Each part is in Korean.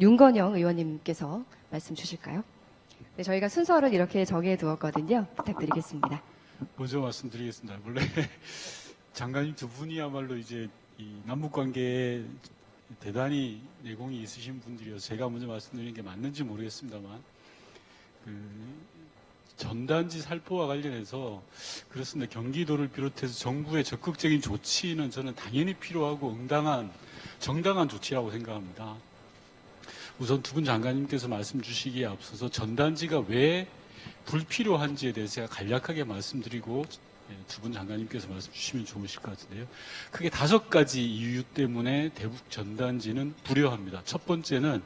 윤건영 의원님께서 말씀 주실까요? 네, 저희가 순서를 이렇게 정해두었거든요. 부탁드리겠습니다. 먼저 말씀드리겠습니다. 원래 장관님 두 분이야말로 이제 이 남북 관계에 대단히 내공이 있으신 분들이어서 제가 먼저 말씀드리는 게 맞는지 모르겠습니다만, 전단지 살포와 관련해서 그렇습니다. 경기도를 비롯해서 정부의 적극적인 조치는 저는 당연히 필요하고 정당한 조치라고 생각합니다. 우선 두 분 장관님께서 말씀 주시기에 앞서서 전단지가 왜 불필요한지에 대해서 제가 간략하게 말씀드리고 두 분 장관님께서 말씀 주시면 좋으실 것 같은데요. 크게 5가지 이유 때문에 대북 전단지는 불효합니다. 첫 번째는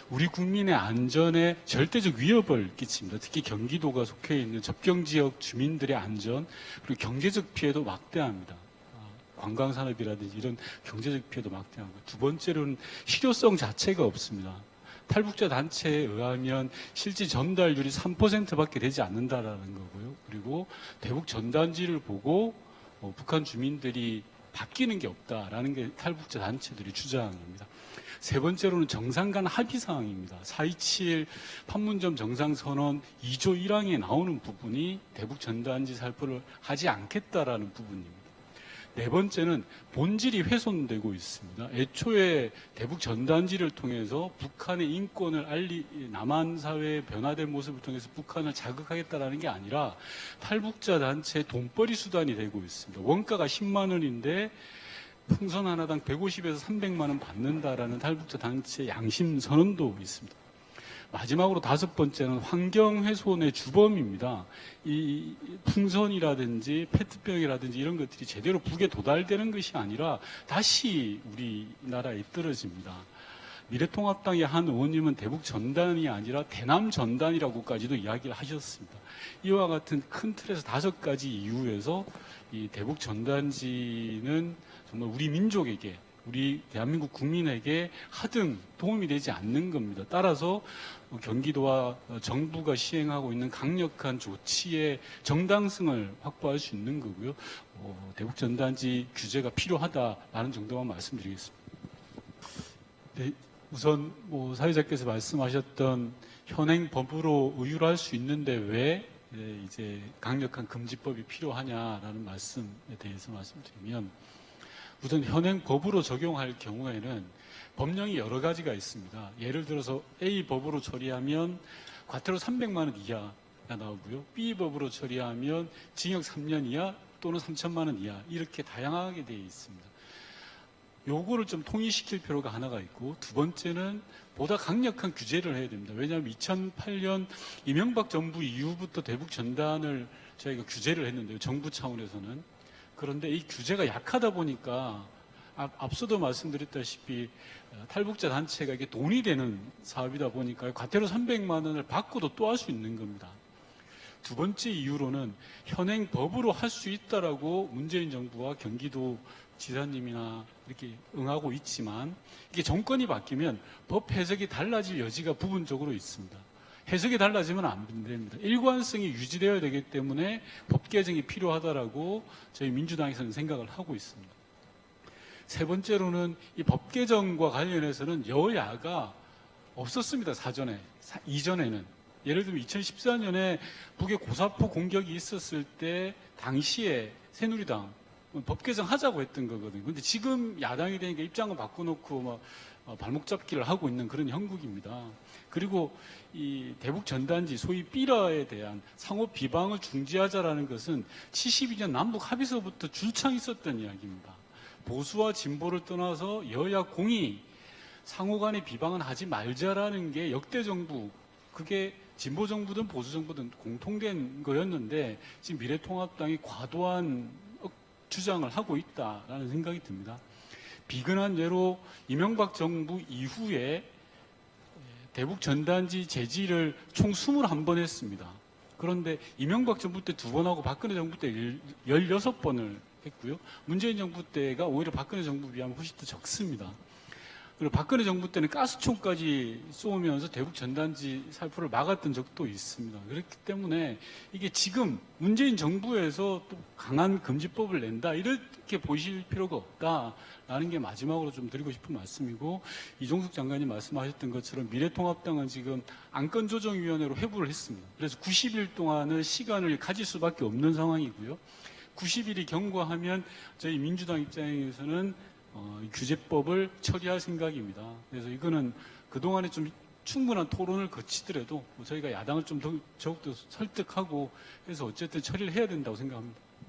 우리 국민의 안전에 절대적 위협을 끼칩니다. 특히 경기도가 속해 있는 접경지역 주민들의 안전, 그리고 경제적 피해도 막대합니다. 관광산업이라든지 이런 경제적 피해도 막대하고, 두 번째로는 실효성 자체가 없습니다. 탈북자 단체에 의하면 실제 전달률이 3%밖에 되지 않는다라는 거고요. 그리고 대북 전단지를 보고 북한 주민들이 바뀌는 게 없다라는 게 탈북자 단체들의 주장입니다. 세 번째로는 정상 간 합의 사항입니다. 4.27 판문점 정상선언 2조 1항에 나오는 부분이 대북 전단지 살포를 하지 않겠다라는 부분입니다. 네 번째는 본질이 훼손되고 있습니다. 애초에 대북 전단지를 통해서 북한의 인권을 남한 사회의 변화된 모습을 통해서 북한을 자극하겠다라는 게 아니라 탈북자 단체의 돈벌이 수단이 되고 있습니다. 원가가 10만 원인데 풍선 하나당 150에서 300만 원 받는다라는 탈북자 단체 양심 선언도 있습니다. 마지막으로 5번째는 환경훼손의 주범입니다. 이 풍선이라든지 페트병이라든지 이런 것들이 제대로 북에 도달되는 것이 아니라 다시 우리나라에 떨어집니다. 미래통합당의 한 의원님은 대북 전단이 아니라 대남 전단이라고까지도 이야기를 하셨습니다. 이와 같은 큰 틀에서 5가지 이유에서 이 대북 전단지는 정말 우리 민족에게, 우리 대한민국 국민에게 하등 도움이 되지 않는 겁니다. 따라서 경기도와 정부가 시행하고 있는 강력한 조치의 정당성을 확보할 수 있는 거고요. 대북 전단지 규제가 필요하다라는 정도만 말씀드리겠습니다. 네, 우선 사회자께서 말씀하셨던 현행 법으로 의율할 수 있는데 왜 이제 강력한 금지법이 필요하냐라는 말씀에 대해서 말씀드리면, 우선 현행 법으로 적용할 경우에는 법령이 여러 가지가 있습니다. 예를 들어서 A 법으로 처리하면 과태료 300만 원 이하가 나오고요. B 법으로 처리하면 징역 3년 이하 또는 3천만 원 이하, 이렇게 다양하게 되어 있습니다. 요거를 좀 통일시킬 필요가 하나가 있고, 두 번째는 보다 강력한 규제를 해야 됩니다. 왜냐하면 2008년 이명박 정부 이후부터 대북 전단을 저희가 규제를 했는데요. 정부 차원에서는. 그런데 이 규제가 약하다 보니까 앞서도 말씀드렸다시피 탈북자 단체가 이게 돈이 되는 사업이다 보니까 과태료 300만 원을 받고도 또 할 수 있는 겁니다. 두 번째 이유로는 현행 법으로 할 수 있다라고 문재인 정부와 경기도 지사님이나 이렇게 응하고 있지만, 이게 정권이 바뀌면 법 해석이 달라질 여지가 부분적으로 있습니다. 해석이 달라지면 안 됩니다. 일관성이 유지되어야 되기 때문에 법 개정이 필요하다라고 저희 민주당에서는 생각을 하고 있습니다. 세 번째로는 이 법 개정과 관련해서는 여야가 없었습니다. 이전에는. 예를 들면 2014년에 북의 고사포 공격이 있었을 때 당시에 새누리당 법 개정하자고 했던 거거든요. 근데 지금 야당이 되니까 입장을 바꿔놓고 발목 잡기를 하고 있는 그런 형국입니다. 그리고 이 대북 전단지 소위 삐라에 대한 상호 비방을 중지하자라는 것은 72년 남북 합의서부터 줄창 있었던 이야기입니다. 보수와 진보를 떠나서 여야 공이 상호 간의 비방은 하지 말자라는 게 역대 정부, 그게 진보 정부든 보수 정부든 공통된 거였는데 지금 미래통합당이 과도한 주장을 하고 있다라는 생각이 듭니다. 비근한 예로 이명박 정부 이후에 대북 전단지 제지를 총 21번 했습니다. 그런데 이명박 정부 때 2번 하고 박근혜 정부 때 16번을 했고요. 문재인 정부 때가 오히려 박근혜 정부 비하면 훨씬 더 적습니다. 그리고 박근혜 정부 때는 가스총까지 쏘면서 대북 전단지 살포를 막았던 적도 있습니다. 그렇기 때문에 이게 지금 문재인 정부에서 또 강한 금지법을 낸다 이렇게 보실 필요가 없다라는 게 마지막으로 좀 드리고 싶은 말씀이고, 이종숙 장관님 말씀하셨던 것처럼 미래통합당은 지금 안건조정위원회로 회부를 했습니다. 그래서 90일 동안을 시간을 가질 수밖에 없는 상황이고요. 90일이 경과하면 저희 민주당 입장에서는 이 규제법을 처리할 생각입니다. 그래서 이거는 그동안에 좀 충분한 토론을 거치더라도 저희가 야당을 좀 더욱더 설득하고 해서 어쨌든 처리를 해야 된다고 생각합니다.